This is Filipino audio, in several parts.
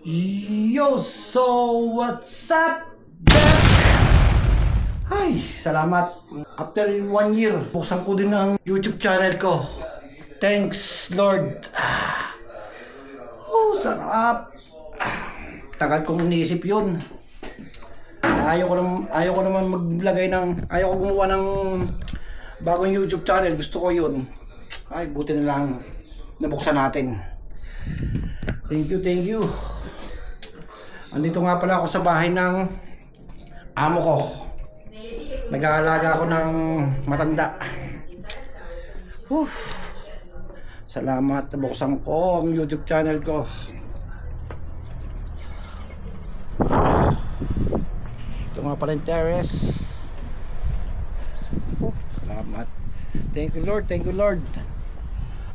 Yo, so what's up? Beth? Ay, salamat. After 1 year, buksan ko din ang YouTube channel ko. Thanks, Lord. Oh, sarap. Tagal kong iniisip yun. Ayaw ko naman maglagay ng, ayaw ko gumawa ng bagong YouTube channel. Gusto ko yun. Ay, buti na lang nabuksan natin. Thank you. Andito nga pala ako sa bahay ng amo ko. Nag-aalaga ako ng matanda. Salamat, nabuksan ko ang YouTube channel ko. Ito nga pala yung terrace. Salamat. Thank you Lord.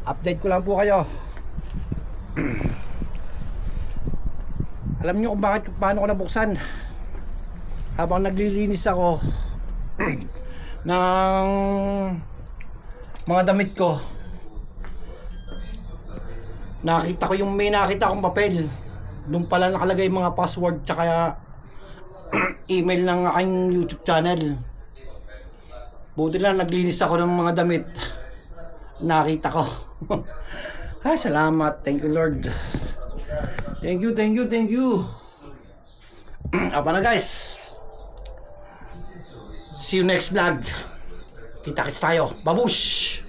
Update ko lang po kayo. Alam niyo kung paano ko nabuksan. Habang naglilinis ako ng mga damit ko, nakita ko may nakita akong papel. Doon pala nakalagay mga password tsaka email ng aking YouTube channel. Buti lang naglinis ako ng mga damit. Nakita ko. Ay, salamat. Thank you Lord. Thank you. Apa na guys. See you next vlog. Kita-kits tayo. Babush!